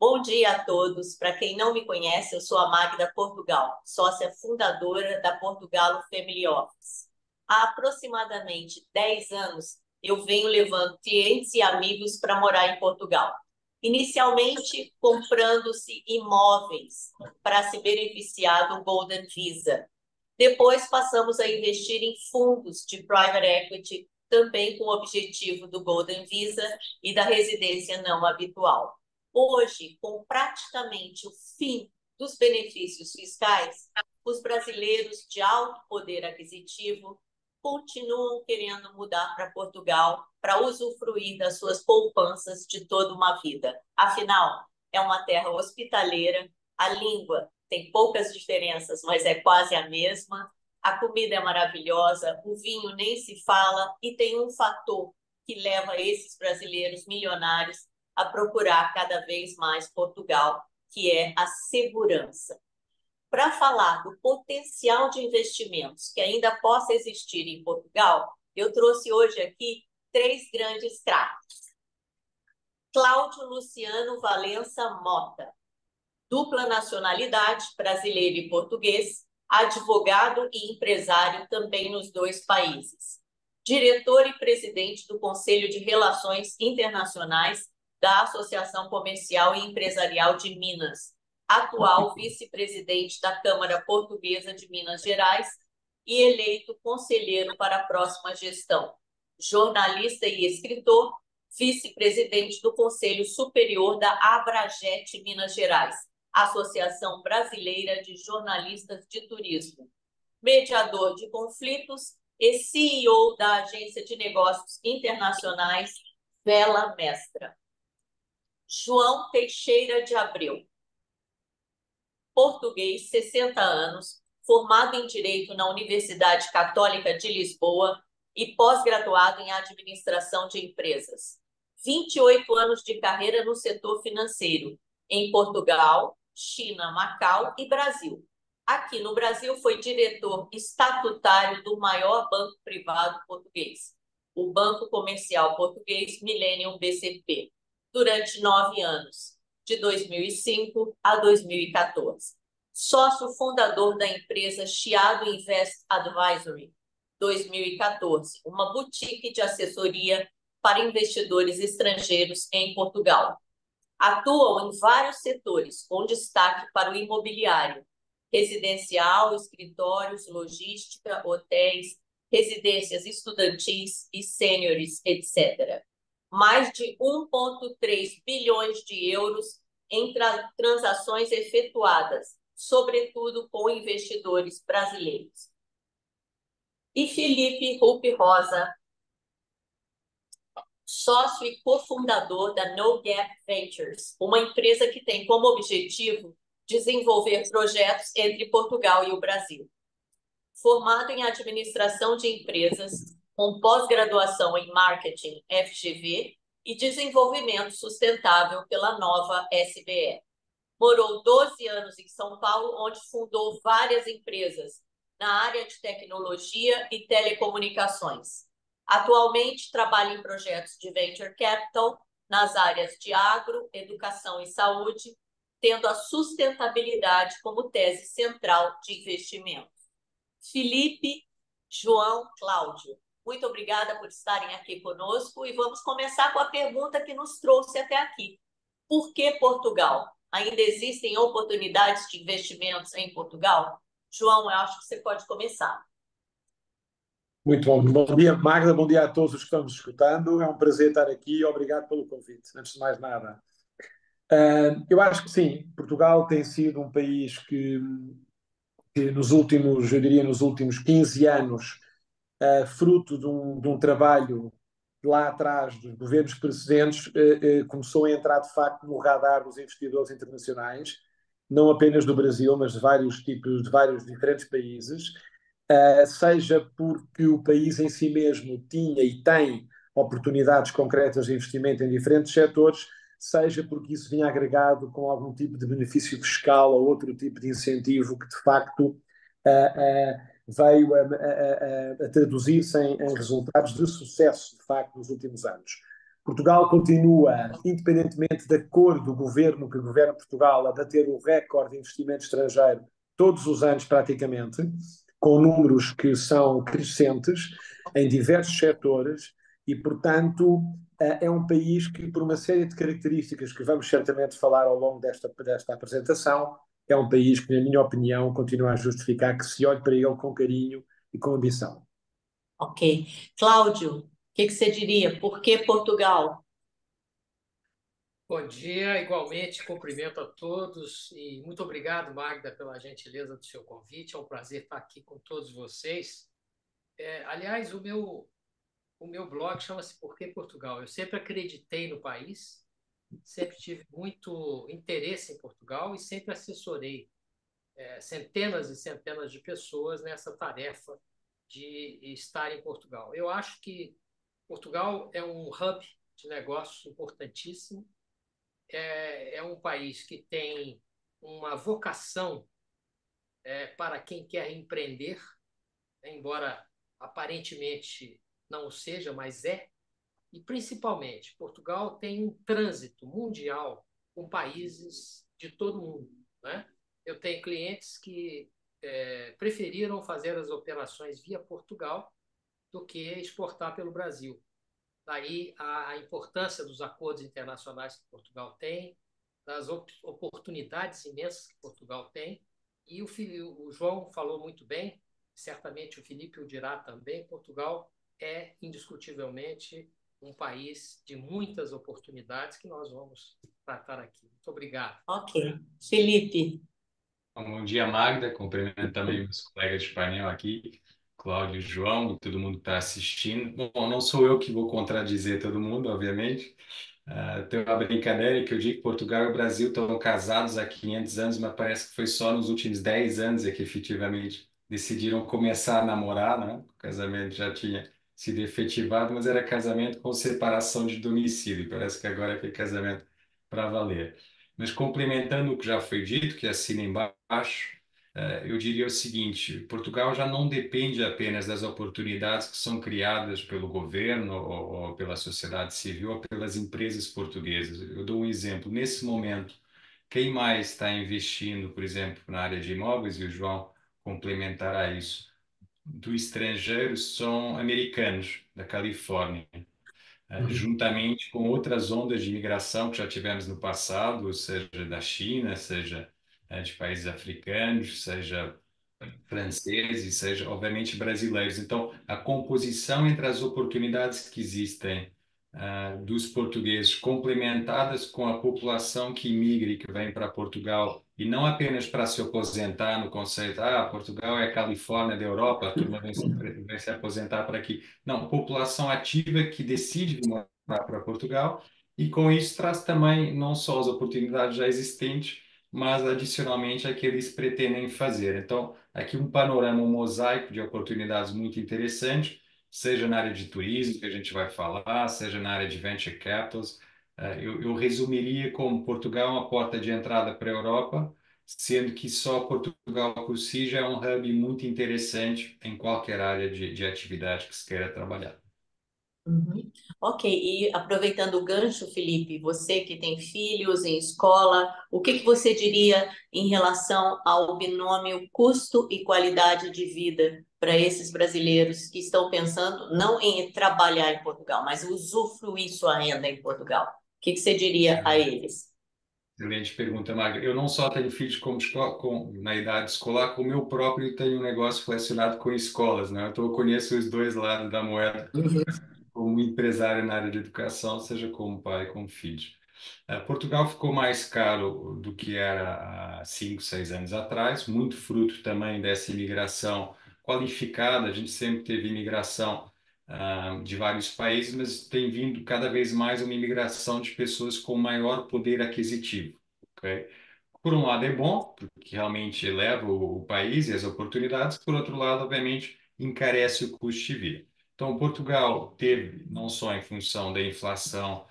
Bom dia a todos. Para quem não me conhece, eu sou a Magda Portugal, sócia fundadora da Portugalo Family Office. Há aproximadamente 10 anos, eu venho levando clientes e amigos para morar em Portugal. Inicialmente, comprando-se imóveis para se beneficiar do Golden Visa. Depois, passamos a investir em fundos de private equity, também com o objetivo do Golden Visa e da residência não habitual. Hoje, com praticamente o fim dos benefícios fiscais, os brasileiros de alto poder aquisitivo continuam querendo mudar para Portugal para usufruir das suas poupanças de toda uma vida. Afinal, é uma terra hospitaleira, a língua tem poucas diferenças, mas é quase a mesma, a comida é maravilhosa, o vinho nem se fala e tem um fator que leva esses brasileiros milionários a procurar cada vez mais Portugal, que é a segurança. Para falar do potencial de investimentos que ainda possa existir em Portugal, eu trouxe hoje aqui três grandes craques. Cláudio Luciano Valença Mota, dupla nacionalidade, brasileiro e português, advogado e empresário também nos dois países. Diretor e presidente do Conselho de Relações Internacionais da Associação Comercial e Empresarial de Minas, atual vice-presidente da Câmara Portuguesa de Minas Gerais e eleito conselheiro para a próxima gestão. Jornalista e escritor, vice-presidente do Conselho Superior da Abrajet Minas Gerais, Associação Brasileira de Jornalistas de Turismo, mediador de conflitos e CEO da Agência de Negócios Internacionais Vela Mestra. João Teixeira de Abreu, português, 60 anos, formado em Direito na Universidade Católica de Lisboa e pós-graduado em Administração de Empresas. 28 anos de carreira no setor financeiro, em Portugal, China, Macau e Brasil. Aqui no Brasil foi diretor estatutário do maior banco privado português, o Banco Comercial Português Millennium BCP, durante 9 anos, de 2005 a 2014. Sócio fundador da empresa Chiado Invest Advisory, 2014, uma boutique de assessoria para investidores estrangeiros em Portugal. Atuam em vários setores, com destaque para o imobiliário, residencial, escritórios, logística, hotéis, residências estudantis e sêniores, etc. Mais de 1,3 bilhões de euros em transações efetuadas, sobretudo com investidores brasileiros. E Felipe Rupi Rosa, sócio e cofundador da No Gap Ventures, uma empresa que tem como objetivo desenvolver projetos entre Portugal e o Brasil. Formado em administração de empresas, com pós-graduação em marketing FGV e desenvolvimento sustentável pela Nova SBE. Morou 12 anos em São Paulo, onde fundou várias empresas na área de tecnologia e telecomunicações. Atualmente trabalha em projetos de venture capital nas áreas de agro, educação e saúde, tendo a sustentabilidade como tese central de investimento. Felipe, João, Cláudio, muito obrigada por estarem aqui conosco e vamos começar com a pergunta que nos trouxe até aqui. Por que Portugal? Ainda existem oportunidades de investimentos em Portugal? João, eu acho que você pode começar. Muito bom. Bom dia, Magda. Bom dia a todos os que estão nos escutando. É um prazer estar aqui. Obrigado pelo convite. Antes de mais nada, eu acho que sim, Portugal tem sido um país que nos últimos, eu diria, nos últimos 15 anos, fruto de um trabalho lá atrás dos governos precedentes, começou a entrar de facto no radar dos investidores internacionais, não apenas do Brasil, mas de vários tipos, de vários diferentes países, seja porque o país em si mesmo tinha e tem oportunidades concretas de investimento em diferentes setores, seja porque isso vinha agregado com algum tipo de benefício fiscal ou outro tipo de incentivo que de facto veio a traduzir-se em resultados de sucesso, de facto, nos últimos anos. Portugal continua, independentemente da cor do governo que governa Portugal, a bater o recorde de investimento estrangeiro todos os anos praticamente, com números que são crescentes em diversos setores e, portanto, é um país que, por uma série de características que vamos certamente falar ao longo desta apresentação, é um país que, na minha opinião, continua a justificar que se olhe para ele com carinho e com ambição. Ok. Cláudio, o que que você diria? Por que Portugal? Bom dia, igualmente cumprimento a todos e muito obrigado, Magda, pela gentileza do seu convite. É um prazer estar aqui com todos vocês. Aliás, o meu blog chama-se Por que Portugal? Eu sempre acreditei no país, sempre tive muito interesse em Portugal e sempre assessorei centenas e centenas de pessoas nessa tarefa de estar em Portugal. Eu acho que Portugal é um hub de negócios importantíssimo. É um país que tem uma vocação para quem quer empreender, embora aparentemente não o seja, mas é. E principalmente, Portugal tem um trânsito mundial com países de todo o mundo, né? Eu tenho clientes que preferiram fazer as operações via Portugal do que exportar pelo Brasil. Daí a importância dos acordos internacionais que Portugal tem, das oportunidades imensas que Portugal tem. E o João falou muito bem, certamente o Felipe o dirá também, Portugal é indiscutivelmente um país de muitas oportunidades que nós vamos tratar aqui. Muito obrigado. Ok. Felipe. Bom dia, Magda. Cumprimento também meus colegas de painel aqui, Cláudio, João e todo mundo que está assistindo. Bom, não sou eu que vou contradizer todo mundo, obviamente. Tem uma brincadeira que eu digo que Portugal e o Brasil estão casados há 500 anos, mas parece que foi só nos últimos 10 anos é que efetivamente decidiram começar a namorar, né? O casamento já tinha sido efetivado, mas era casamento com separação de domicílio. Parece que agora é aquele casamento para valer. Mas complementando o que já foi dito, que assina embaixo, eu diria o seguinte: Portugal já não depende apenas das oportunidades que são criadas pelo governo ou pela sociedade civil ou pelas empresas portuguesas. Eu dou um exemplo. Nesse momento, quem mais está investindo, por exemplo, na área de imóveis, e o João complementará isso, do estrangeiro são americanos, da Califórnia. Juntamente com outras ondas de imigração que já tivemos no passado, seja da China, seja de países africanos, seja franceses, seja obviamente brasileiros. Então, a composição entre as oportunidades que existem dos portugueses, complementadas com a população que imigra e que vem para Portugal, e não apenas para se aposentar no conceito, Portugal é a Califórnia da Europa, a turma vem se aposentar por aqui. Não, população ativa que decide vir morar para Portugal, e com isso traz também não só as oportunidades já existentes, mas adicionalmente a que eles pretendem fazer. Então, aqui um panorama, um mosaico de oportunidades muito interessantes, seja na área de turismo, que a gente vai falar, seja na área de venture capitals. Eu resumiria como Portugal é uma porta de entrada para a Europa, sendo que só Portugal por si já é um hub muito interessante em qualquer área de atividade que se queira trabalhar. Uhum. Ok, e aproveitando o gancho, Felipe, você que tem filhos em escola, o que que você diria em relação ao binômio custo e qualidade de vida para esses brasileiros que estão pensando não em trabalhar em Portugal, mas usufruir sua renda em Portugal? O que que você diria a eles? Excelente pergunta, Magda. Eu não só tenho filhos na idade escolar, como eu próprio tenho um negócio relacionado com escolas, né? Então eu conheço os dois lados da moeda, como empresário na área de educação, seja como pai, como filho. Portugal ficou mais caro do que era há 5, 6 anos atrás, muito fruto também dessa imigração qualificada. A gente sempre teve imigração de vários países, mas tem vindo cada vez mais uma imigração de pessoas com maior poder aquisitivo. Ok? Por um lado é bom, porque realmente eleva o país e as oportunidades, por outro lado, obviamente, encarece o custo de vida. Então, Portugal teve, não só em função da inflação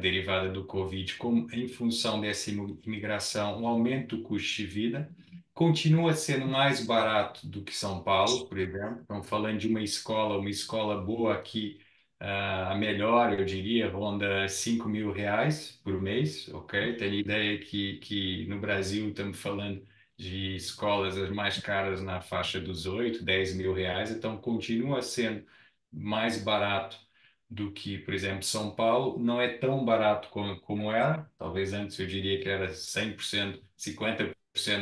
derivada do Covid, como em função dessa imigração, um aumento do custo de vida, continua sendo mais barato do que São Paulo, por exemplo. Estamos falando de uma escola boa aqui A melhor, eu diria, ronda R$ 5.000 por mês, ok? Tenho ideia que no Brasil estamos falando de escolas as mais caras na faixa dos 8, R$ 10.000, então continua sendo mais barato do que, por exemplo, São Paulo. Não é tão barato como era, talvez antes eu diria que era 100%, 50%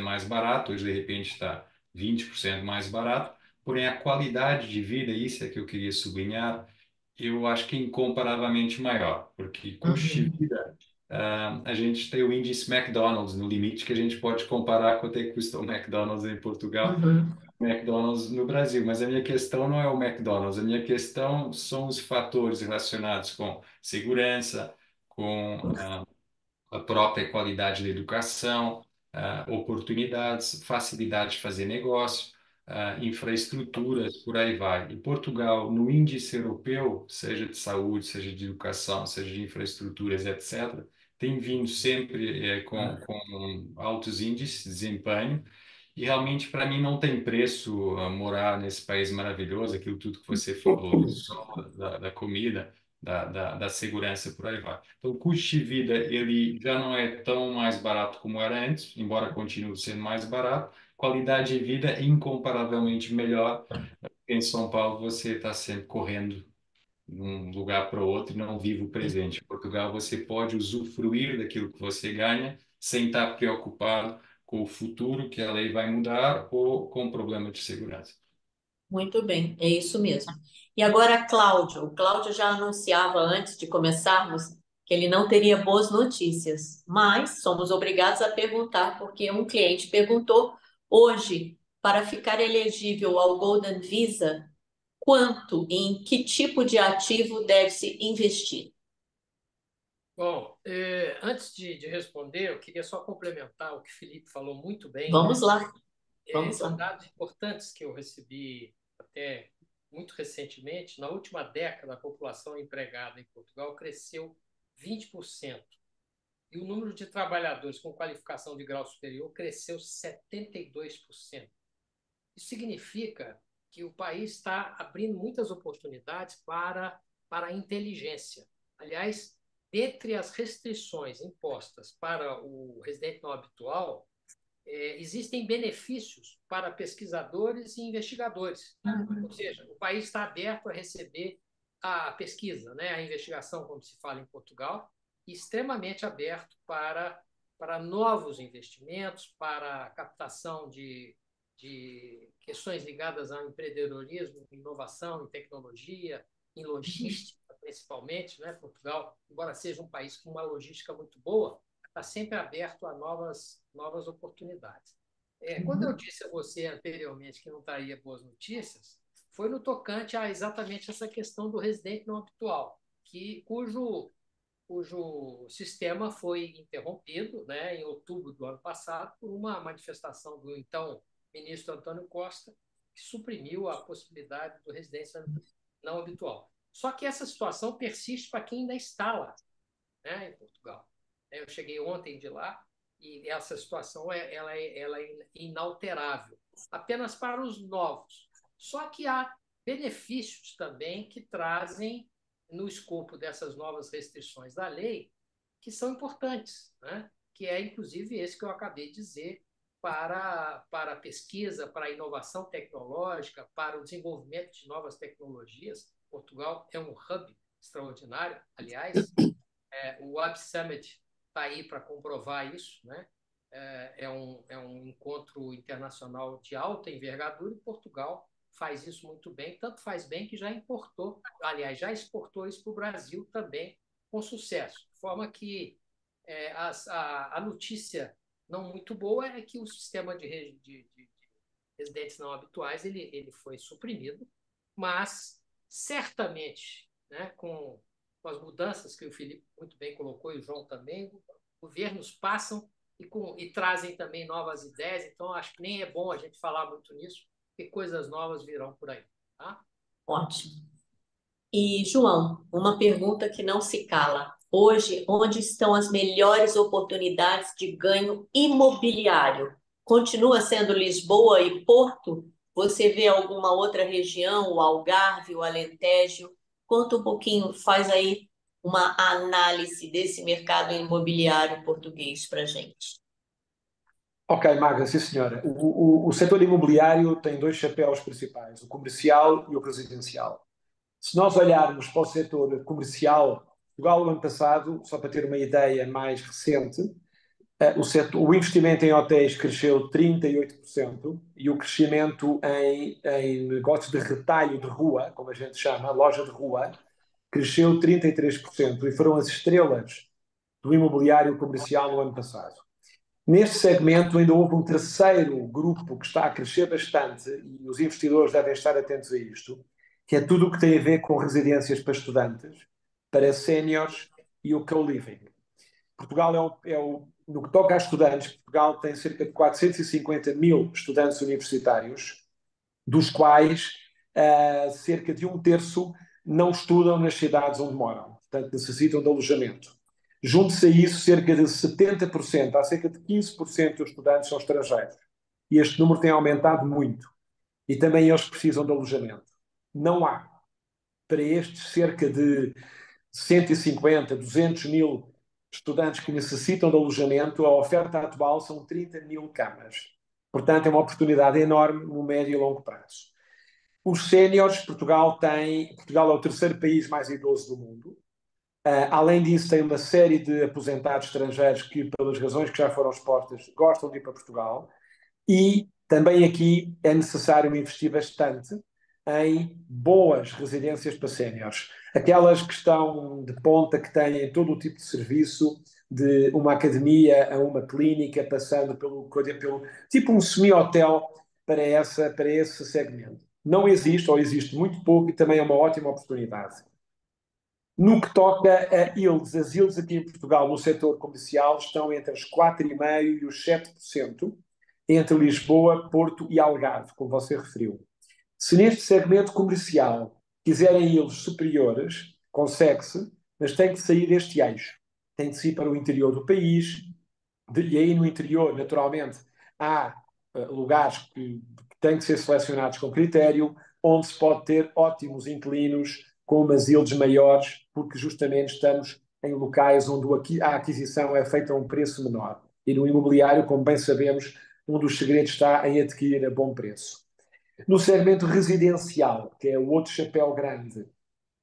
mais barato, hoje de repente está 20% mais barato, porém a qualidade de vida, isso é que eu queria sublinhar, eu acho que é incomparavelmente maior, porque custo de Uhum. vida, a gente tem o índice McDonald's no limite que a gente pode comparar quanto é que custa o McDonald's em Portugal, Uhum. o McDonald's no Brasil. Mas a minha questão não é o McDonald's, a minha questão são os fatores relacionados com segurança, com a própria qualidade da educação, oportunidades, facilidade de fazer negócio, infraestruturas, por aí vai. Em Portugal, no índice europeu, seja de saúde, seja de educação, seja de infraestruturas, etc., tem vindo sempre com altos índices de desempenho. E realmente, para mim, não tem preço morar nesse país maravilhoso, aquilo tudo que você falou, do sol, da comida, da segurança, por aí vai. Então, o custo de vida ele já não é tão mais barato como era antes, embora continue sendo mais barato. Qualidade de vida é incomparavelmente melhor. Em São Paulo, você está sempre correndo de um lugar para o outro e não vive o presente. Em Portugal, você pode usufruir daquilo que você ganha sem estar preocupado com o futuro, que a lei vai mudar, ou com o problema de segurança. Muito bem, é isso mesmo. E agora, Cláudio. O Cláudio já anunciava antes de começarmos que ele não teria boas notícias, mas somos obrigados a perguntar, porque um cliente perguntou hoje, para ficar elegível ao Golden Visa, quanto e em que tipo de ativo deve-se investir? Bom, antes de responder, eu queria só complementar o que o Felipe falou muito bem, né? Vamos lá, vamos São lá. dados importantes que eu recebi até muito recentemente. Na última década, a população empregada em Portugal cresceu 20% e o número de trabalhadores com qualificação de grau superior cresceu 72%. Isso significa que o país está abrindo muitas oportunidades para a inteligência. Aliás, dentre as restrições impostas para o residente não habitual, existem benefícios para pesquisadores e investigadores. Ou seja, o país está aberto a receber a pesquisa, né, a investigação, como se fala em Portugal, e extremamente aberto para novos investimentos, para a captação de questões ligadas ao empreendedorismo, inovação, em tecnologia, em logística, principalmente. Né? Portugal, embora seja um país com uma logística muito boa, está sempre aberto a novas oportunidades. Quando eu disse a você anteriormente que não traria boas notícias, foi no tocante a exatamente essa questão do residente não habitual, cujo sistema foi interrompido, né, em outubro do ano passado por uma manifestação do então ministro Antônio Costa, que suprimiu a possibilidade do residência não habitual. Só que essa situação persiste para quem ainda está lá, né, em Portugal. Eu cheguei ontem de lá e essa situação ela é inalterável, apenas para os novos. Só que há benefícios também que trazem, no escopo dessas novas restrições da lei, que são importantes, né? Que é, inclusive, esse que eu acabei de dizer, para a pesquisa, para a inovação tecnológica, para o desenvolvimento de novas tecnologias. Portugal é um hub extraordinário. Aliás, o Web Summit está aí para comprovar isso, né? É um encontro internacional de alta envergadura e Portugal faz isso muito bem, tanto faz bem que já importou, aliás, já exportou isso para o Brasil também com sucesso. De forma que a notícia não muito boa é que o sistema de residentes não habituais ele foi suprimido, mas certamente, né, com as mudanças que o Felipe muito bem colocou e o João também, governos passam e trazem também novas ideias, então acho que nem é bom a gente falar muito nisso, porque coisas novas virão por aí. Tá? Ótimo. E, João, uma pergunta que não se cala. Hoje, onde estão as melhores oportunidades de ganho imobiliário? Continua sendo Lisboa e Porto? Você vê alguma outra região, o Algarve, o Alentejo? Conta um pouquinho, faz aí uma análise desse mercado imobiliário português para a gente. Ok, Magda, sim senhora. O setor imobiliário tem dois chapéus principais, o comercial e o residencial. Se nós olharmos para o setor comercial, Portugal, no ano passado, só para ter uma ideia mais recente, o investimento em hotéis cresceu 38% e o crescimento em negócios de retalho de rua, como a gente chama, loja de rua, cresceu 33% e foram as estrelas do imobiliário comercial no ano passado. Neste segmento ainda houve um terceiro grupo que está a crescer bastante e os investidores devem estar atentos a isto, que é tudo o que tem a ver com residências para estudantes, para séniores e o co-living. Portugal no que toca a estudantes, Portugal tem cerca de 450 mil estudantes universitários, dos quais cerca de um terço não estudam nas cidades onde moram, portanto necessitam de alojamento. Junte-se a isso, cerca de 70%, há cerca de 15% dos estudantes são estrangeiros. E este número tem aumentado muito. E também eles precisam de alojamento. Não há, para estes cerca de 150, 200 mil estudantes que necessitam de alojamento, a oferta atual são 30 mil camas. Portanto, é uma oportunidade enorme no médio e longo prazo. Os séniores, Portugal é o terceiro país mais idoso do mundo. Além disso, tem uma série de aposentados estrangeiros que, pelas razões que já foram expostas, gostam de ir para Portugal. E também aqui é necessário investir bastante em boas residências para séniores. Aquelas que estão de ponta, que têm todo o tipo de serviço, de uma academia a uma clínica, passando pelo tipo um semi-hotel para esse segmento. Não existe, ou existe muito pouco, e também é uma ótima oportunidade. No que toca a yields, as yields aqui em Portugal no setor comercial estão entre os 4,5% e os 7%, entre Lisboa, Porto e Algarve, como você referiu. Se neste segmento comercial quiserem yields superiores, consegue-se, mas tem que sair deste eixo. Tem de ir para o interior do país, e aí no interior, naturalmente, há lugares que têm que ser selecionados com critério, onde se pode ter ótimos inquilinos com umas yields maiores, porque justamente estamos em locais onde a aquisição é feita a um preço menor. E no imobiliário, como bem sabemos, um dos segredos está em adquirir a bom preço. No segmento residencial, que é o outro chapéu grande,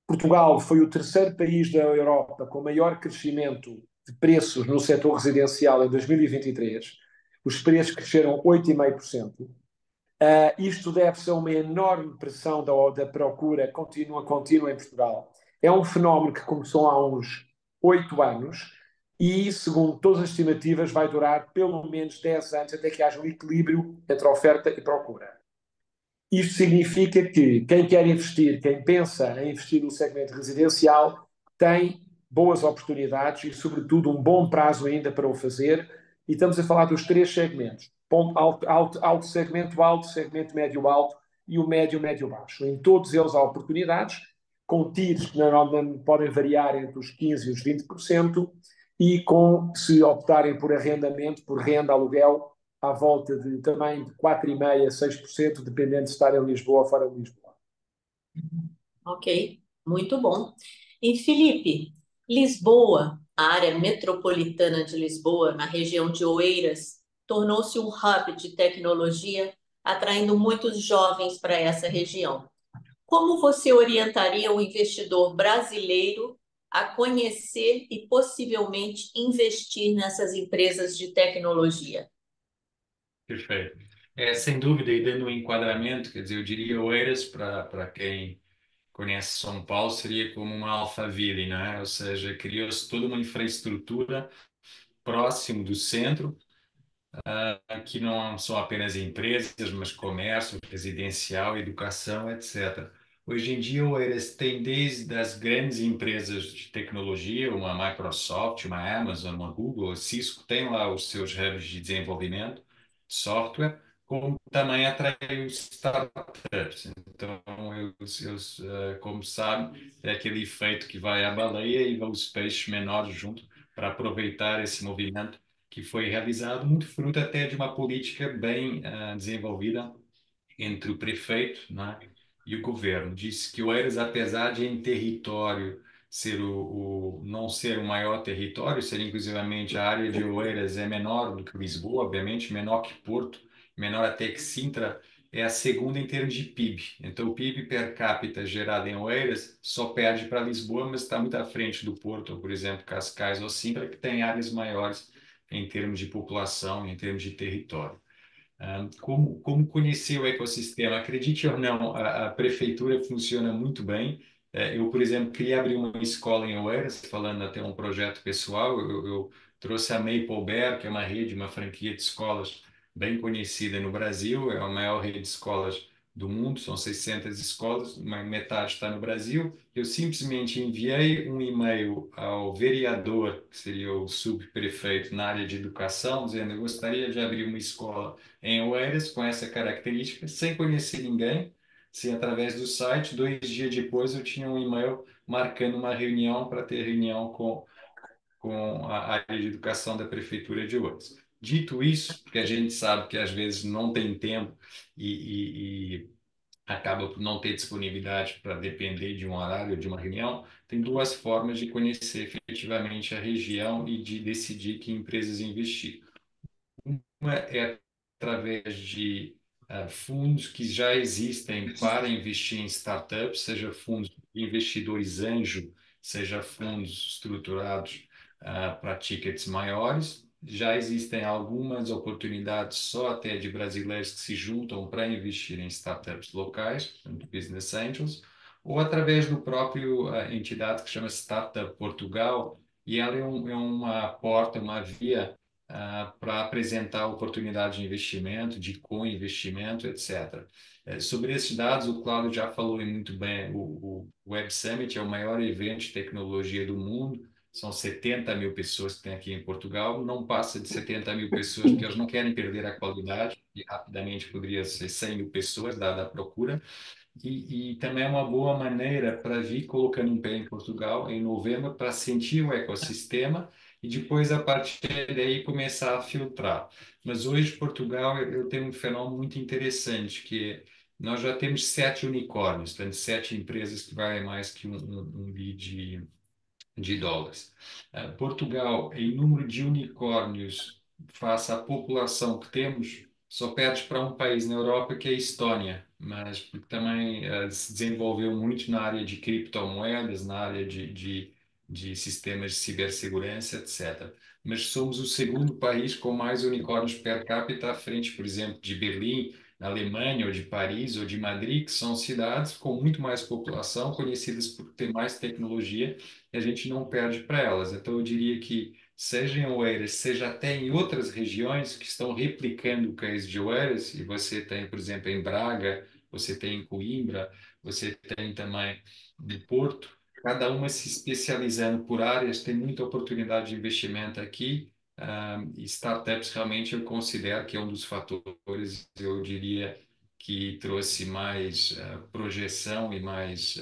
Portugal foi o terceiro país da Europa com maior crescimento de preços no setor residencial em 2023. Os preços cresceram 8,5%. Isto deve-se a uma enorme pressão da procura contínua em Portugal. É um fenómeno que começou há uns 8 anos e, segundo todas as estimativas, vai durar pelo menos 10 anos até que haja um equilíbrio entre oferta e procura. Isto significa que quem quer investir, quem pensa em investir no segmento residencial, tem boas oportunidades e, sobretudo, um bom prazo ainda para o fazer. E estamos a falar dos três segmentos: alto segmento médio alto e o médio médio baixo. Em todos eles há oportunidades, com tiros que normalmente podem variar entre os 15% e os 20%, e se optarem por arrendamento, por renda, aluguel, à volta também de 4,5% a 6%, dependendo de estar em Lisboa ou fora de Lisboa. Ok, muito bom. E Felipe, Lisboa, a área metropolitana de Lisboa, na região de Oeiras, tornou-se um hub de tecnologia, atraindo muitos jovens para essa região. Como você orientaria o investidor brasileiro a conhecer e possivelmente investir nessas empresas de tecnologia? Perfeito. Sem dúvida, e dando um enquadramento, quer dizer, eu diria Oeiras, para quem conhece São Paulo, seria como uma Alphaville, né? Ou seja, criou-se toda uma infraestrutura próximo do centro, que não são apenas empresas, mas comércio, residencial, educação, etc. Hoje em dia, o Oeiras tem desde as grandes empresas de tecnologia, uma Microsoft, uma Amazon, uma Google, a Cisco, tem lá os seus hubs de desenvolvimento de software, como também atrai os startups. Então, como sabe, é aquele efeito que vai à baleia e os peixes menores junto para aproveitar esse movimento que foi realizado, muito fruto até de uma política bem desenvolvida entre o prefeito, né, e o governo. Disse que Oeiras, apesar de em território ser não ser o maior território, ser inclusivamente a área de Oeiras é menor do que Lisboa, obviamente, menor que Porto, menor até que Sintra, é a segunda em termos de PIB. Então, o PIB per capita gerado em Oeiras só perde para Lisboa, mas está muito à frente do Porto, ou, por exemplo, Cascais ou Sintra, que tem áreas maiores em termos de população, em termos de território. Como conhecer o ecossistema? Acredite ou não, a prefeitura funciona muito bem. Eu, por exemplo, queria abrir uma escola em Oeiras, falando até um projeto pessoal. Eu trouxe a Maple Bear, que é uma rede, uma franquia de escolas bem conhecida no Brasil, é a maior rede de escolas do mundo, são 600 escolas, metade está no Brasil. Eu simplesmente enviei um e-mail ao vereador, que seria o subprefeito na área de educação, dizendo: eu gostaria de abrir uma escola em Oeiras com essa característica, sem conhecer ninguém. Se através do site, 2 dias depois eu tinha um e-mail marcando uma reunião para ter reunião com a área de educação da Prefeitura de Oeiras. Dito isso, porque a gente sabe que às vezes não tem tempo e acaba por não ter disponibilidade para depender de um horário, de uma reunião, tem duas formas de conhecer efetivamente a região e de decidir que empresas investir. Uma é através de fundos que já existem para investir em startups, seja fundos de investidores anjo, seja fundos estruturados para tickets maiores. Já existem algumas oportunidades só até de brasileiros que se juntam para investir em startups locais, portanto, Business Angels, ou através do próprio entidade que chama Startup Portugal, e ela é uma porta, uma via para apresentar oportunidades de investimento, de co-investimento, etc. Sobre esses dados, o Cláudio já falou muito bem. O Web Summit é o maior evento de tecnologia do mundo. São 70 mil pessoas que tem aqui em Portugal. Não passa de 70 mil pessoas, porque eles não querem perder a qualidade. E rapidamente poderia ser 100 mil pessoas, dada a procura. E também é uma boa maneira para vir colocando um pé em Portugal em novembro para sentir o ecossistema e depois, a partir daí, começar a filtrar. Mas hoje, Portugal, eu tenho um fenômeno muito interessante, que nós já temos 7 unicórnios, portanto, 7 empresas que valem mais que um bi de dólares. Portugal, em número de unicórnios face à população que temos, só perde para um país na Europa, que é a Estónia, mas porque também se desenvolveu muito na área de criptomoedas, na área de sistemas de cibersegurança, etc. Mas somos o segundo país com mais unicórnios per capita à frente, por exemplo, de Berlim, na Alemanha, ou de Paris, ou de Madrid, que são cidades com muito mais população, conhecidas por ter mais tecnologia, e a gente não perde para elas. Então, eu diria que, seja em Oeiras, seja até em outras regiões que estão replicando o case de Oeiras, e você tem, por exemplo, em Braga, você tem em Coimbra, você tem também no Porto, cada uma se especializando por áreas, tem muita oportunidade de investimento aqui. E startups realmente eu considero que é um dos fatores, eu diria, que trouxe mais projeção e mais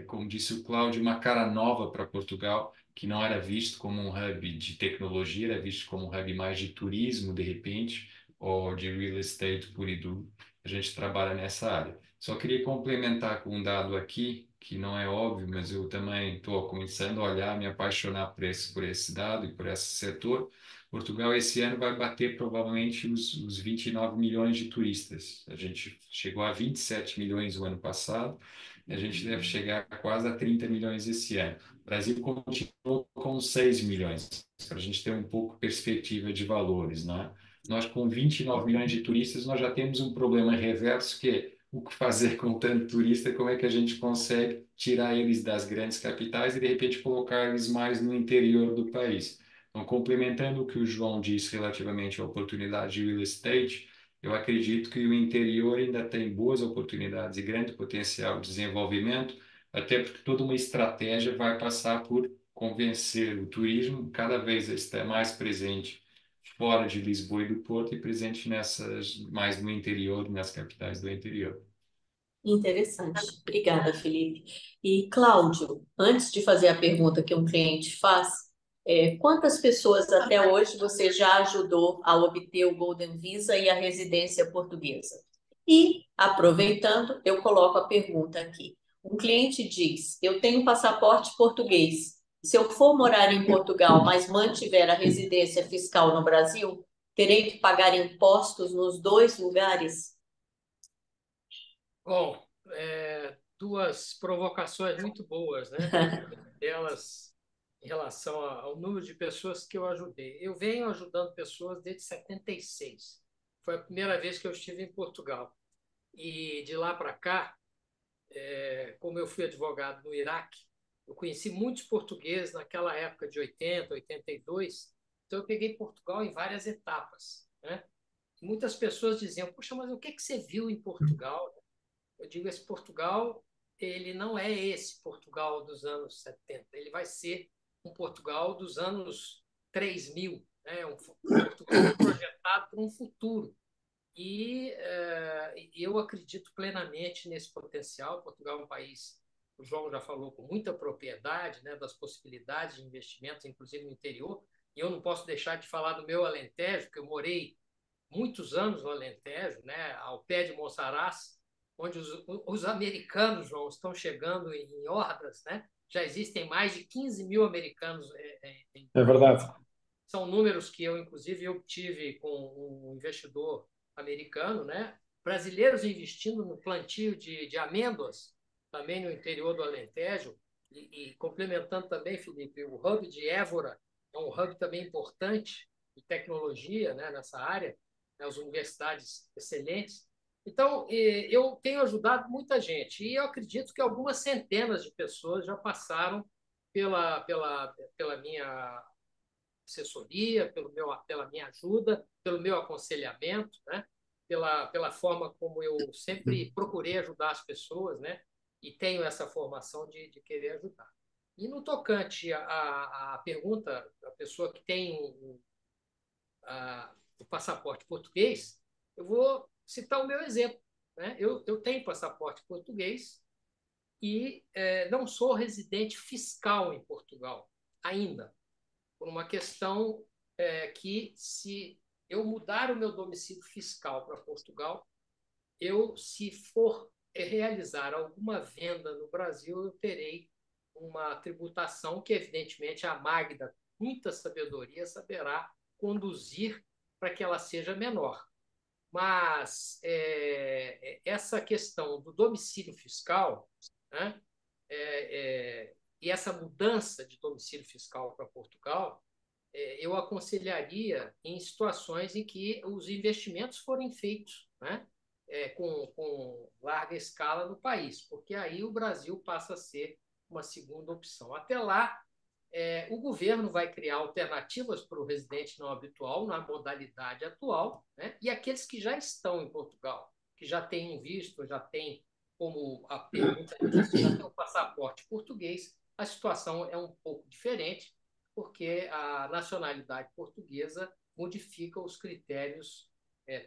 como disse o Cláudio, uma cara nova para Portugal, que não era visto como um hub de tecnologia, era visto como um hub mais de turismo, de repente, ou de real estate puro e duro. A gente trabalha nessa área. Só queria complementar com um dado aqui, que não é óbvio, mas eu também estou começando a olhar, me apaixonar por esse dado e por esse setor. Portugal esse ano vai bater provavelmente os 29 milhões de turistas. A gente chegou a 27 milhões o ano passado, a gente deve chegar quase a 30 milhões esse ano. O Brasil continuou com 6 milhões, para a gente ter um pouco perspectiva de valores, né? Nós, com 29 milhões de turistas, nós já temos um problema reverso, que é o que fazer com tanto turista, como é que a gente consegue tirar eles das grandes capitais e, de repente, colocar eles mais no interior do país. Então, complementando o que o João disse relativamente à oportunidade de real estate, eu acredito que o interior ainda tem boas oportunidades e grande potencial de desenvolvimento, até porque toda uma estratégia vai passar por convencer o turismo cada vez a estar mais presente fora de Lisboa e do Porto e presente mais no interior, nas capitais do interior. Interessante. Obrigada, Felipe. E, Cláudio, antes de fazer a pergunta que um cliente faz, quantas pessoas até hoje você já ajudou a obter o Golden Visa e a residência portuguesa? E, aproveitando, eu coloco a pergunta aqui. Um cliente diz: eu tenho passaporte português. Se eu for morar em Portugal, mas mantiver a residência fiscal no Brasil, terei que pagar impostos nos dois lugares? Bom, duas provocações muito boas, né? Delas em relação ao número de pessoas que eu ajudei. Eu venho ajudando pessoas desde 76. Foi a primeira vez que eu estive em Portugal. E de lá para cá, como eu fui advogado no Iraque, eu conheci muitos portugueses naquela época de 80, 82. Então eu peguei Portugal em várias etapas, né? Muitas pessoas diziam: "Puxa, mas o que que você viu em Portugal?" Eu digo: esse Portugal, ele não é esse Portugal dos anos 70. Ele vai ser um Portugal dos anos 3000, né? Um Portugal projetado para um futuro. E eu acredito plenamente nesse potencial. Portugal é um país, o João já falou com muita propriedade, né, das possibilidades de investimentos, inclusive no interior. E eu não posso deixar de falar do meu Alentejo, porque eu morei muitos anos no Alentejo, né, ao pé de Monsaraz, onde os americanos, João, estão chegando em hordas, né? Já existem mais de 15 mil americanos em É verdade. são números que eu, inclusive, obtive com um investidor americano, né? Brasileiros investindo no plantio de amêndoas, também no interior do Alentejo, e complementando também, Felipe, o hub de Évora é um hub também importante de tecnologia, né, nessa área, né, as universidades excelentes. Então, eu tenho ajudado muita gente, e eu acredito que algumas centenas de pessoas já passaram pela minha assessoria, pela minha ajuda, pelo meu aconselhamento, né? Pela forma como eu sempre procurei ajudar as pessoas, né? E tenho essa formação de querer ajudar. E no tocante à pergunta da pessoa que tem o passaporte português, eu vou citar o meu exemplo. Né? Eu tenho passaporte português e não sou residente fiscal em Portugal ainda, por uma questão que, se eu mudar o meu domicílio fiscal para Portugal, se for realizar alguma venda no Brasil, eu terei uma tributação que, evidentemente, a Magda, com muita sabedoria, saberá conduzir para que ela seja menor. Mas essa questão do domicílio fiscal, né, e essa mudança de domicílio fiscal para Portugal, eu aconselharia em situações em que os investimentos forem feitos, né, com larga escala no país, porque aí o Brasil passa a ser uma segunda opção. Até lá, o governo vai criar alternativas para o residente não habitual na modalidade atual, né, e aqueles que já estão em Portugal, que já têm um visto, já têm, como a pergunta disse, já tem o passaporte português, a situação é um pouco diferente, porque a nacionalidade portuguesa modifica os critérios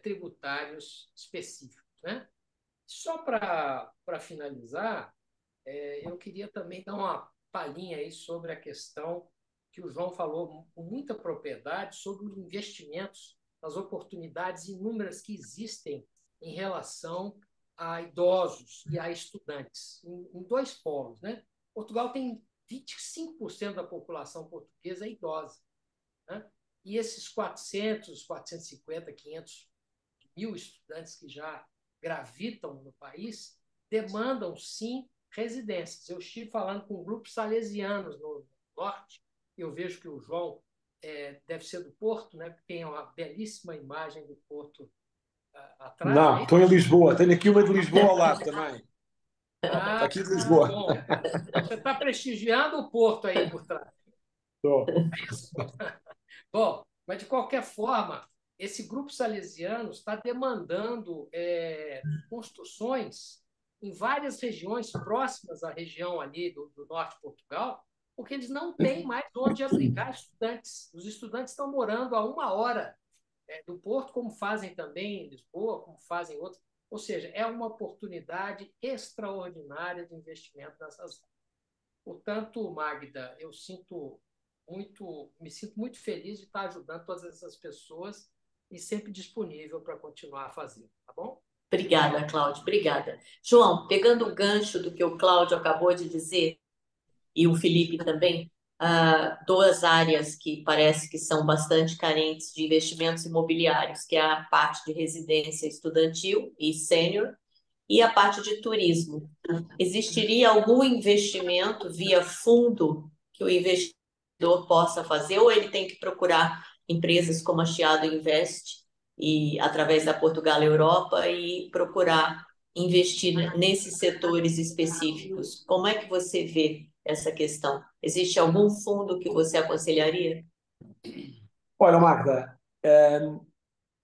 tributários específicos. Né? Só para finalizar, eu queria também dar uma palhinha aí sobre a questão que o João falou com muita propriedade sobre os investimentos, as oportunidades inúmeras que existem em relação a idosos e a estudantes, em dois polos. Né? Portugal tem 25% da população portuguesa é idosa. Né? E esses 400, 450, 500 mil estudantes que já gravitam no país demandam, sim, residências. Eu estive falando com grupos salesianos no norte, e eu vejo que o João deve ser do Porto, né? Tem uma belíssima imagem do Porto atrás. Não, estou em Lisboa. Tenho aqui uma de Lisboa ao lado também. Está aqui de Lisboa. Bom. Você está prestigiando o Porto aí por trás. Estou. Bom, mas de qualquer forma, esse grupo salesiano está demandando construções em várias regiões próximas à região ali do norte de Portugal, porque eles não têm mais onde abrigar estudantes. Os estudantes estão morando a 1 hora do Porto, como fazem também em Lisboa, como fazem outros. Ou seja, é uma oportunidade extraordinária de investimento nessas áreas. Portanto, Magda, me sinto muito feliz de estar ajudando todas essas pessoas e sempre disponível para continuar a fazer, tá bom? Obrigada, Cláudio, obrigada. João, pegando o gancho do que o Cláudio acabou de dizer, e o Felipe também, duas áreas que parece que são bastante carentes de investimentos imobiliários, que é a parte de residência estudantil e sênior, e a parte de turismo. Existiria algum investimento via fundo que o investidor possa fazer, ou ele tem que procurar empresas como a Chiado Invest e através da Portugal Europa e procurar investir nesses setores específicos? Como é que você vê essa questão? Existe algum fundo que você aconselharia? Olha, Magda,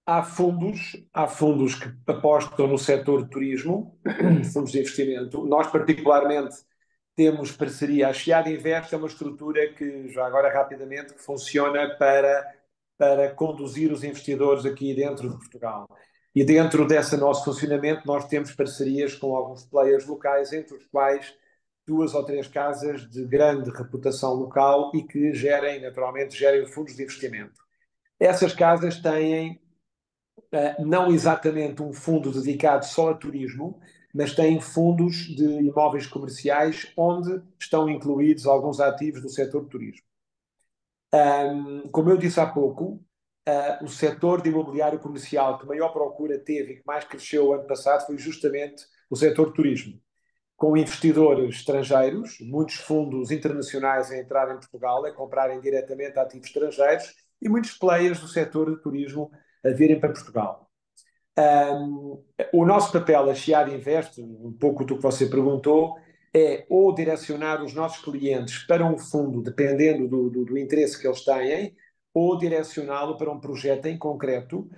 há fundos que apostam no setor de turismo, fundos de investimento. Nós, particularmente, temos parceria. A Chiado Invest é uma estrutura que, já agora rapidamente, que funciona para conduzir os investidores aqui dentro de Portugal. E dentro desse nosso funcionamento, nós temos parcerias com alguns players locais, entre os quais duas ou três casas de grande reputação local e que naturalmente, gerem fundos de investimento. Essas casas têm não exatamente um fundo dedicado só a turismo, mas têm fundos de imóveis comerciais onde estão incluídos alguns ativos do setor de turismo. Como eu disse há pouco, o setor de imobiliário comercial que maior procura teve e que mais cresceu o ano passado foi justamente o setor de turismo, com investidores estrangeiros, muitos fundos internacionais a entrarem em Portugal, a comprarem diretamente ativos estrangeiros e muitos players do setor de turismo a virem para Portugal. O nosso papel, a Chiado Invest, um pouco do que você perguntou, é ou direcionar os nossos clientes para um fundo, dependendo do interesse que eles têm, ou direcioná-lo para um projeto em concreto,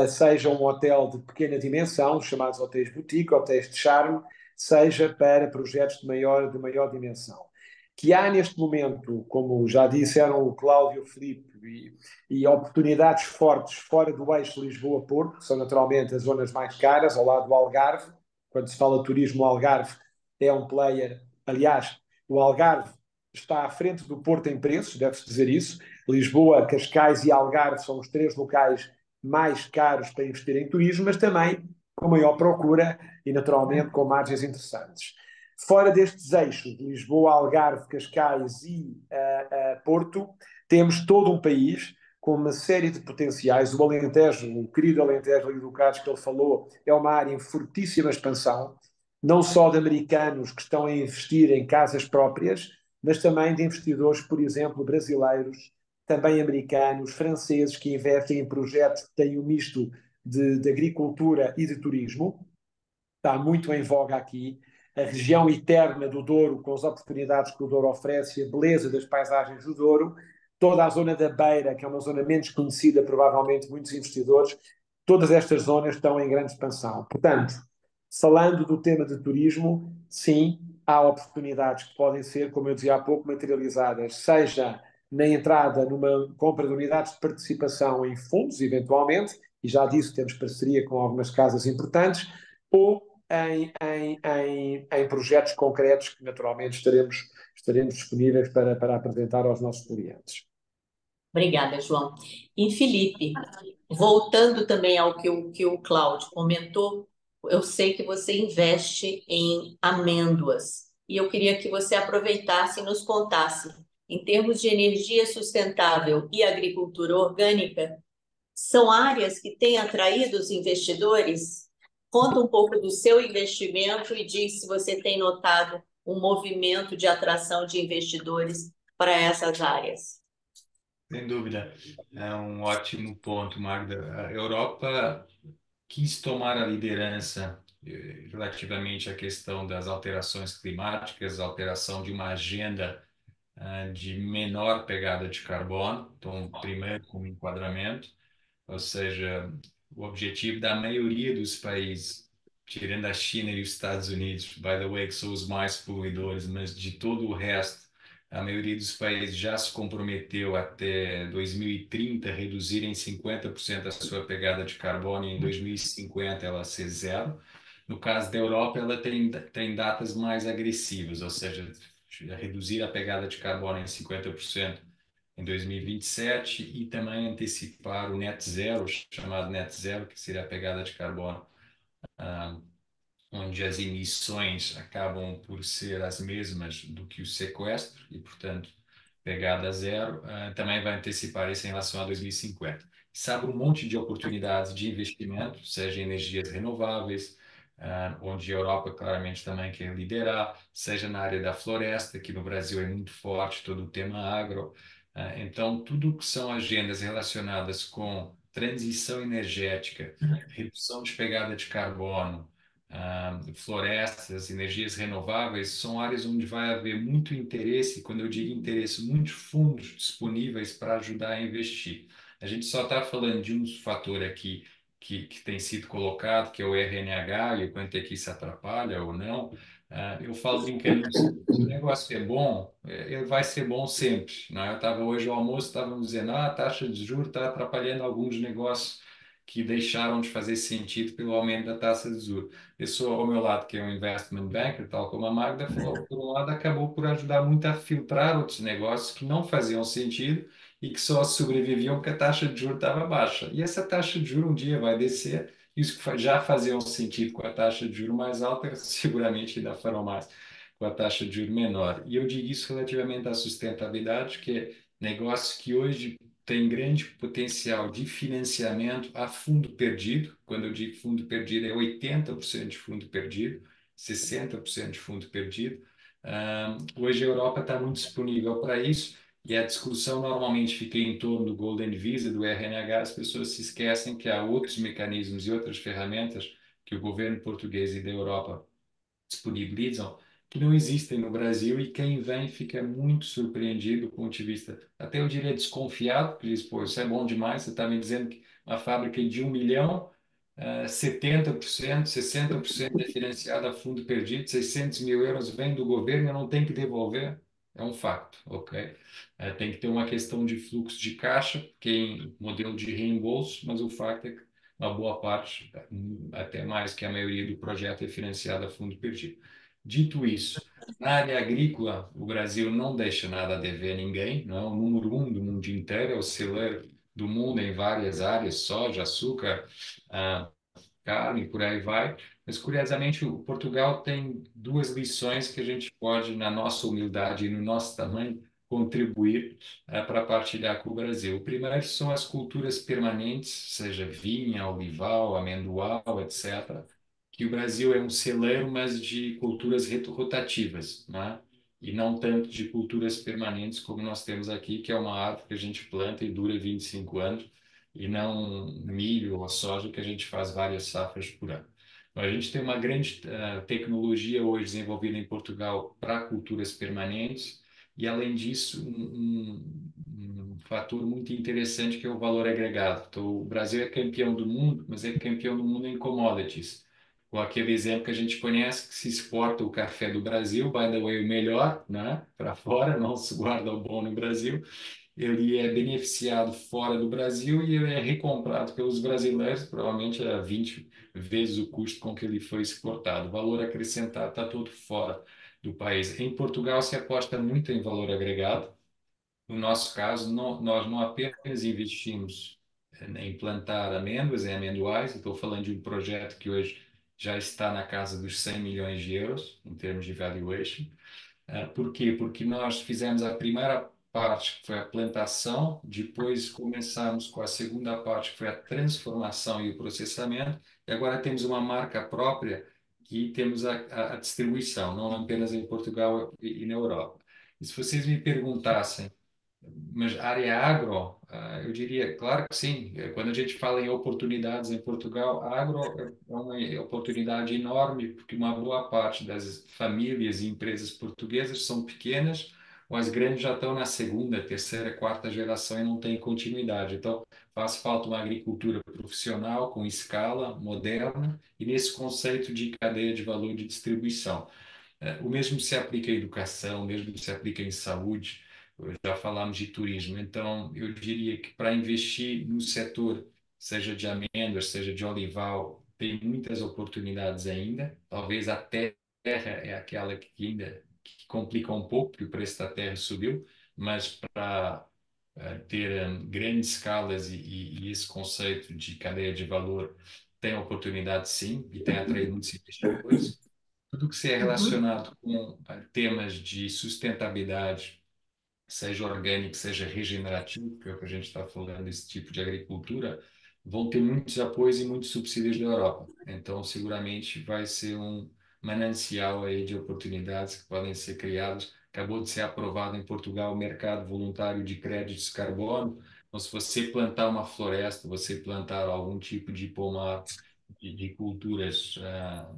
seja um hotel de pequena dimensão, chamados hotéis boutique, hotéis de charme, seja para projetos de maior dimensão. Que há neste momento, como já disseram o Cláudio e o Filipe, e oportunidades fortes fora do eixo Lisboa-Porto, que são naturalmente as zonas mais caras, ao lado do Algarve. Quando se fala de turismo, o Algarve é um player. Aliás, o Algarve está à frente do Porto em preços, deve-se dizer isso. Lisboa, Cascais e Algarve são os três locais mais caros para investir em turismo, mas também com maior procura e, naturalmente, com margens interessantes. Fora destes eixos, Lisboa, Algarve, Cascais e Porto, temos todo um país com uma série de potenciais. O Alentejo, o querido Alentejo ali do Carlos que ele falou, é uma área em fortíssima expansão, não só de americanos que estão a investir em casas próprias, mas também de investidores, por exemplo, brasileiros, também americanos, franceses, que investem em projetos que têm um misto de agricultura e de turismo. Está muito em voga aqui. A região eterna do Douro, com as oportunidades que o Douro oferece, a beleza das paisagens do Douro, toda a zona da Beira, que é uma zona menos conhecida, provavelmente muitos investidores, todas estas zonas estão em grande expansão. Portanto, falando do tema de turismo, sim, há oportunidades que podem ser, como eu dizia há pouco, materializadas, seja na entrada numa compra de unidades de participação em fundos, eventualmente, e já disse, temos parceria com algumas casas importantes, ou em projetos concretos que naturalmente estaremos disponíveis para apresentar aos nossos clientes. Obrigada, João. E Felipe, voltando também ao que o Cláudio comentou, eu sei que você investe em amêndoas e eu queria que você aproveitasse e nos contasse, em termos de energia sustentável e agricultura orgânica, são áreas que têm atraído os investidores? Conta um pouco do seu investimento e diz se você tem notado um movimento de atração de investidores para essas áreas. Sem dúvida, é um ótimo ponto, Magda. A Europa quis tomar a liderança relativamente à questão das alterações climáticas, alteração de uma agenda de menor pegada de carbono, então, primeiro como enquadramento, ou seja, o objetivo da maioria dos países, tirando a China e os Estados Unidos, by the way, que são os mais poluidores, mas de todo o resto, a maioria dos países já se comprometeu até 2030 a reduzir em 50% a sua pegada de carbono e em 2050 ela ser zero. No caso da Europa, ela tem datas mais agressivas, ou seja, reduzir a pegada de carbono em 50% em 2027 e também antecipar o net zero, chamado net zero, que seria a pegada de carbono onde as emissões acabam por ser as mesmas do que o sequestro e, portanto, pegada a zero, também vai antecipar isso em relação a 2050. Isso abre um monte de oportunidades de investimento, seja em energias renováveis, onde a Europa claramente também quer liderar, seja na área da floresta, que no Brasil é muito forte todo o tema agro. Então, tudo que são agendas relacionadas com transição energética, redução de pegada de carbono, florestas, energias renováveis, são áreas onde vai haver muito interesse, quando eu digo interesse, muitos fundos disponíveis para ajudar a investir. A gente só está falando de um fator aqui que tem sido colocado, que é o RNH, e o quanto é que isso atrapalha ou não. Eu falo brincando no seguinte: se o negócio é bom, ele vai ser bom sempre. Não é? Eu estava hoje ao almoço, estávamos dizendo, a taxa de juros está atrapalhando alguns negócios que deixaram de fazer sentido pelo aumento da taxa de juros. Pessoa ao meu lado, que é um investment banker, tal como a Magda falou, por um lado, acabou por ajudar muito a filtrar outros negócios que não faziam sentido e que só sobreviviam porque a taxa de juros estava baixa. E essa taxa de juros um dia vai descer. Isso que já fazia um sentido com a taxa de juros mais alta, seguramente ainda farão mais com a taxa de juros menor. E eu digo isso relativamente à sustentabilidade, que é negócio que hoje tem grande potencial de financiamento a fundo perdido. Quando eu digo fundo perdido, é 80% de fundo perdido, 60% de fundo perdido. Hoje a Europa está muito disponível para isso e a discussão normalmente fica em torno do Golden Visa, do RNH. As pessoas se esquecem que há outros mecanismos e outras ferramentas que o governo português e da Europa disponibilizam que não existem no Brasil e quem vem fica muito surpreendido do ponto de vista, até eu diria desconfiado, porque diz, pô, isso é bom demais, você está me dizendo que uma fábrica de 1 milhão, 70%, 60% é financiada a fundo perdido, 600 mil euros vem do governo e não tem que devolver. É um facto, ok? Tem que ter uma questão de fluxo de caixa, que é em modelo de reembolso, mas o facto é que uma boa parte, até mais que a maioria do projeto, é financiada a fundo perdido. Dito isso, na área agrícola, o Brasil não deixa nada a dever a ninguém, não é o número um do mundo inteiro, é o celeiro do mundo em várias áreas, soja, açúcar, ah, carne, por aí vai. Mas, curiosamente, o Portugal tem duas lições que a gente pode, na nossa humildade e no nosso tamanho, contribuir para partilhar com o Brasil. O primeiro são as culturas permanentes, seja vinha, olival, amendoal, etc., que o Brasil é um celeiro, mas de culturas rotativas, né? E não tanto de culturas permanentes como nós temos aqui, que é uma árvore que a gente planta e dura 25 anos, e não milho ou soja que a gente faz várias safras por ano. Então, a gente tem uma grande tecnologia hoje desenvolvida em Portugal para culturas permanentes e, além disso, um fator muito interessante que é o valor agregado. Então, o Brasil é campeão do mundo, mas é campeão do mundo em commodities. Com aquele exemplo que a gente conhece, que se exporta o café do Brasil, by the way, o melhor, né, para fora, não se guarda o bom no Brasil, ele é beneficiado fora do Brasil e ele é recomprado pelos brasileiros, provavelmente a 20 vezes o custo com que ele foi exportado. O valor acrescentado está todo fora do país. Em Portugal se aposta muito em valor agregado. No nosso caso, nós não apenas investimos em plantar amêndoas e amendoais, estou falando de um projeto que hoje já está na casa dos 100 milhões de euros, em termos de valuation. Por quê? Porque nós fizemos a primeira parte, que foi a plantação, depois começamos com a segunda parte, que foi a transformação e o processamento, e agora temos uma marca própria e temos a distribuição, não apenas em Portugal e na Europa. E se vocês me perguntassem, mas área agro, eu diria, claro que sim. Quando a gente fala em oportunidades em Portugal, agro é uma oportunidade enorme, porque uma boa parte das famílias e empresas portuguesas são pequenas, ou as grandes já estão na segunda, terceira, quarta geração e não têm continuidade. Então, faz falta uma agricultura profissional, com escala, moderna, e nesse conceito de cadeia de valor de distribuição. O mesmo se aplica à educação, o mesmo se aplica em saúde. Já falámos de turismo, então eu diria que para investir no setor, seja de amêndoas, seja de olival, tem muitas oportunidades ainda. Talvez a terra é aquela que ainda que complica um pouco, porque o preço da terra subiu, mas para ter grandes escalas e esse conceito de cadeia de valor tem oportunidade sim e tem atraído muitos investidores. Tudo que se é Uhum. relacionado com temas de sustentabilidade, seja orgânico, seja regenerativo, que é o que a gente está falando, esse tipo de agricultura, vão ter muitos apoios e muitos subsídios da Europa. Então, seguramente vai ser um manancial aí de oportunidades que podem ser criadas. Acabou de ser aprovado em Portugal o mercado voluntário de créditos de carbono. Então, se você plantar uma floresta, você plantar algum tipo de pomar, de culturas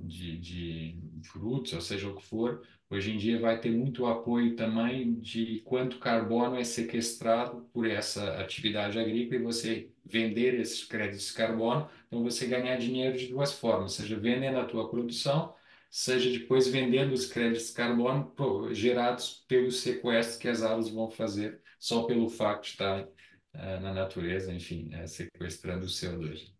de frutos, ou seja o que for, hoje em dia vai ter muito apoio também de quanto carbono é sequestrado por essa atividade agrícola e você vender esses créditos de carbono, então você ganhar dinheiro de duas formas, seja vendendo a tua produção, seja depois vendendo os créditos de carbono gerados pelo sequestro que as árvores vão fazer só pelo facto de estarem na natureza, enfim, sequestrando o CO2.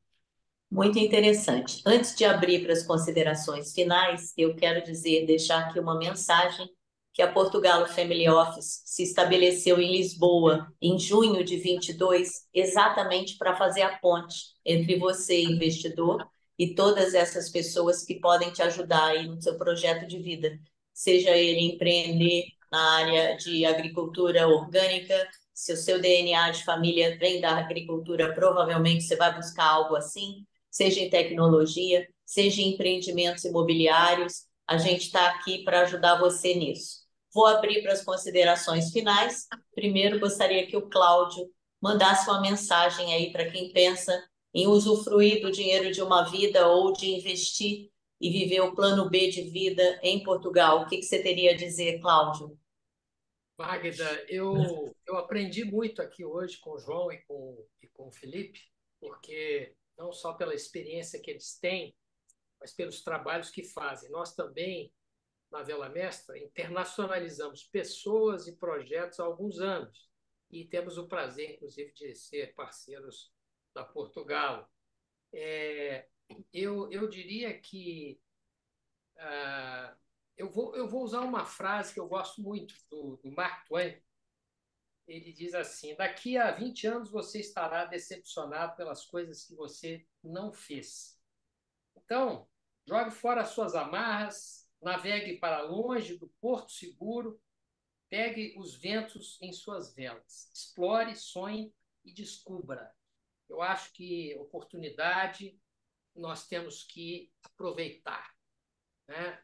Muito interessante. Antes de abrir para as considerações finais, eu quero dizer, deixar aqui uma mensagem que a Portugal Family Office se estabeleceu em Lisboa em junho de 22, exatamente para fazer a ponte entre você, investidor, e todas essas pessoas que podem te ajudar aí no seu projeto de vida, seja ele empreender na área de agricultura orgânica. Se o seu DNA de família vem da agricultura, provavelmente você vai buscar algo assim, seja em tecnologia, seja em empreendimentos imobiliários. A gente está aqui para ajudar você nisso. Vou abrir para as considerações finais. Primeiro, gostaria que o Cláudio mandasse uma mensagem aí para quem pensa em usufruir do dinheiro de uma vida ou de investir e viver o plano B de vida em Portugal. O que você teria a dizer, Cláudio? Magda, eu aprendi muito aqui hoje com o João e com o Felipe, porque não só pela experiência que eles têm, mas pelos trabalhos que fazem. Nós também, na Vela Mestra, internacionalizamos pessoas e projetos há alguns anos e temos o prazer, inclusive, de ser parceiros da Portugal. Eu diria que eu vou usar uma frase que eu gosto muito do Mark Twain. Ele diz assim: daqui a 20 anos você estará decepcionado pelas coisas que você não fez. Então, jogue fora as suas amarras, navegue para longe do porto seguro, pegue os ventos em suas velas, explore, sonhe e descubra. Eu acho que oportunidade nós temos que aproveitar, né?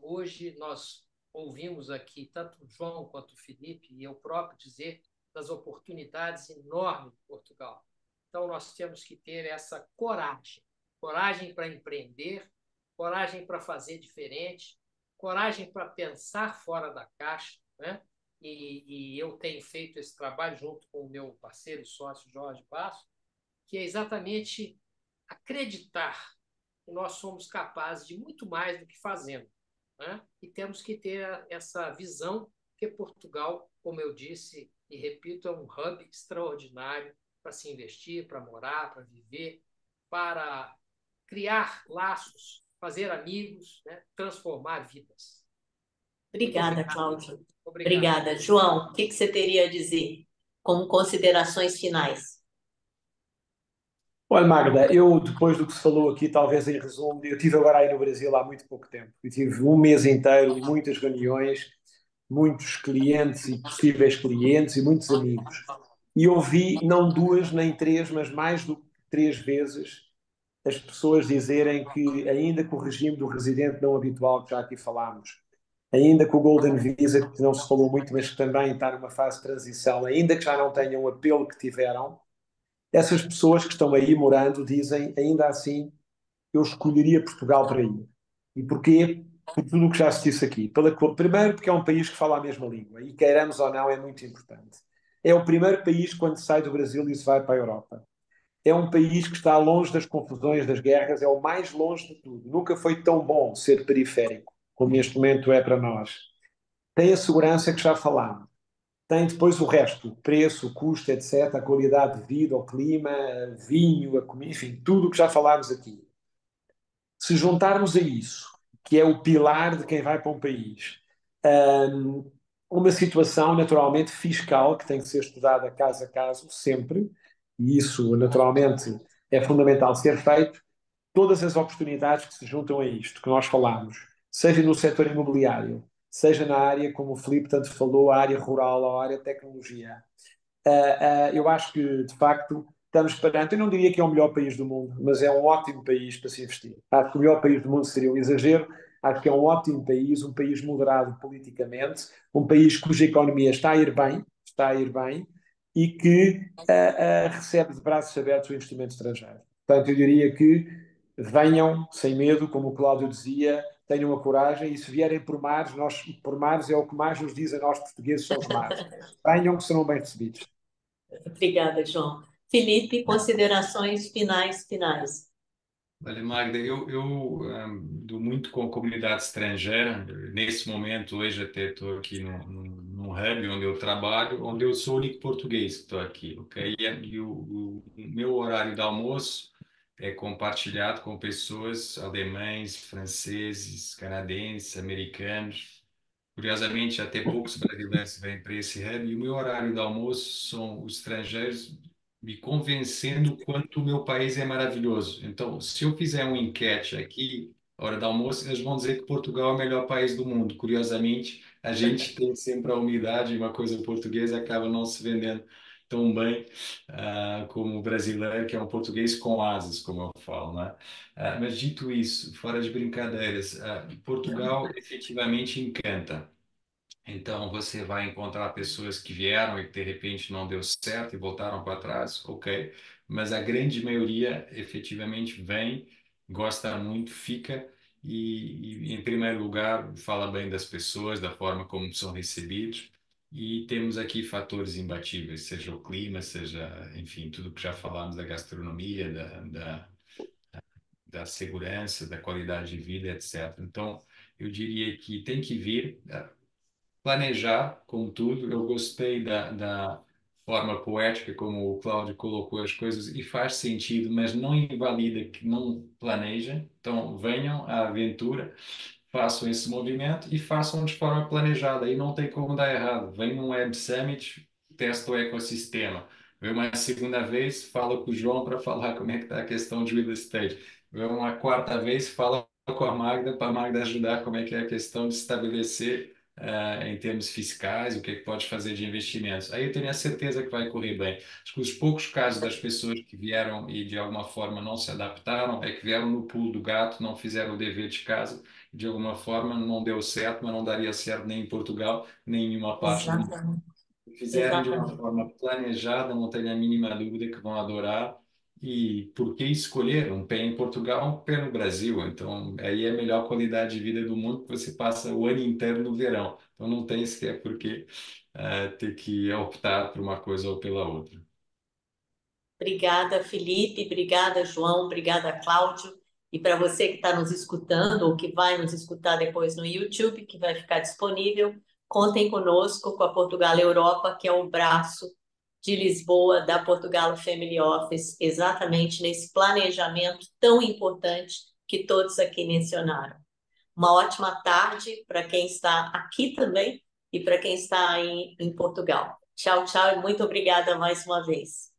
Hoje nós ouvimos aqui tanto o João quanto o Felipe e eu próprio dizer das oportunidades enormes de Portugal. Então nós temos que ter essa coragem, coragem para empreender, coragem para fazer diferente, coragem para pensar fora da caixa, né? E eu tenho feito esse trabalho junto com o meu parceiro e sócio Jorge Basso, que é exatamente acreditar que nós somos capazes de muito mais do que fazemos, né? E temos que ter essa visão, que Portugal, como eu disse e repito, é um hub extraordinário para se investir, para morar, para viver, para criar laços, fazer amigos, né? Transformar vidas. Muito Obrigada, obrigado. Cláudio. Obrigado. Obrigada. João, o que você teria a dizer como considerações finais? Olha, Magda, eu depois do que se falou aqui, talvez em resumo, eu estive agora aí no Brasil há muito pouco tempo. Eu tive um mês inteiro, muitas reuniões, muitos clientes e possíveis clientes e muitos amigos. E ouvi não duas nem três, mas mais do que três vezes as pessoas dizerem que, ainda com o regime do residente não habitual, que já aqui falámos, ainda com o Golden Visa, que não se falou muito, mas que também está numa fase de transição, ainda que já não tenham o apelo que tiveram, essas pessoas que estão aí morando dizem, ainda assim, eu escolheria Portugal para ir. E porquê? Por tudo o que já se disse aqui. Primeiro, porque é um país que fala a mesma língua, e queiramos ou não, é muito importante. É o primeiro país, quando sai do Brasil e se vai para a Europa. É um país que está longe das confusões, das guerras, é o mais longe de tudo. Nunca foi tão bom ser periférico, como neste momento é para nós. Tem a segurança que já falámos. Tem depois o resto, o preço, o custo, etc., a qualidade de vida, o clima, vinho, a comida, enfim, tudo o que já falámos aqui. Se juntarmos a isso, que é o pilar de quem vai para um país, uma situação naturalmente fiscal que tem que ser estudada caso a caso, sempre, e isso naturalmente é fundamental ser feito, todas as oportunidades que se juntam a isto, que nós falamos, seja no setor imobiliário, seja na área, como o Filipe tanto falou, a área rural ou a área de tecnologia. Eu acho que, de facto, estamos perante, eu não diria que é o melhor país do mundo, mas é um ótimo país para se investir. Acho que o melhor país do mundo seria um exagero, acho que é um ótimo país, um país moderado politicamente, um país cuja economia está a ir bem, e que recebe de braços abertos o investimento estrangeiro. Portanto, eu diria que venham sem medo, como o Cláudio dizia, tenham a coragem, e se vierem por mares, por mares é o que mais nos diz a nós portugueses, são os mares. Venham que serão bem recebidos. Obrigada, João. Felipe, considerações finais. Olha, Magda, eu dou muito com a comunidade estrangeira. Nesse momento, hoje até estou aqui num hub onde eu trabalho, onde eu sou o único português que estou aqui, ok? E o meu horário de almoço é compartilhado com pessoas alemães, franceses, canadenses, americanos. Curiosamente, até poucos brasileiros vêm para esse hub e o meu horário de almoço são os estrangeiros me convencendo o quanto o meu país é maravilhoso. Então, se eu fizer uma enquete aqui, a hora do almoço, eles vão dizer que Portugal é o melhor país do mundo. Curiosamente, a gente tem sempre a umidade e uma coisa portuguesa acaba não se vendendo tão bem como o brasileiro, que é um português com asas, como eu falo, né? Mas dito isso, fora de brincadeiras, Portugal efetivamente encanta. Então, você vai encontrar pessoas que vieram e que de repente não deu certo e voltaram para trás, ok. Mas a grande maioria efetivamente vem, gosta muito, fica em primeiro lugar, fala bem das pessoas, da forma como são recebidos. E temos aqui fatores imbatíveis, seja o clima, seja, enfim, tudo que já falamos da gastronomia, da segurança, da qualidade de vida, etc. Então, eu diria que tem que vir planejar, como tudo. Eu gostei da forma poética como o Cláudio colocou as coisas e faz sentido, mas não invalida que não planeja. Então, venham à aventura, façam esse movimento e façam de forma planejada. Aí não tem como dar errado. Vem num Web Summit, testa o ecossistema. Vem uma segunda vez, fala com o João para falar como é que está a questão de real estate. Vem uma quarta vez, fala com a Magda para a Magda ajudar como é que é a questão de estabelecer em termos fiscais, o que é que pode fazer de investimentos. Aí eu tenho a certeza que vai correr bem. Acho que os poucos casos das pessoas que vieram e de alguma forma não se adaptaram é que vieram no pulo do gato, não fizeram o dever de casa, de alguma forma não deu certo, mas não daria certo nem em Portugal, nem em nenhuma parte do mundo. Exatamente. Se fizerem de uma Exatamente. forma planejada, não tenho a mínima dúvida que vão adorar. E por que escolher um pé em Portugal, um pé no Brasil? Então, aí é a melhor qualidade de vida do mundo, que você passa o ano inteiro no verão. Então, não tem sequer por que ter que optar por uma coisa ou pela outra. Obrigada, Felipe. Obrigada, João. Obrigada, Cláudio. E para você que está nos escutando ou que vai nos escutar depois no YouTube, que vai ficar disponível, contem conosco com a Portugal Europa, que é o braço de Lisboa da Portugal Family Office, exatamente nesse planejamento tão importante que todos aqui mencionaram. Uma ótima tarde para quem está aqui também e para quem está em Portugal. Tchau, tchau e muito obrigada mais uma vez.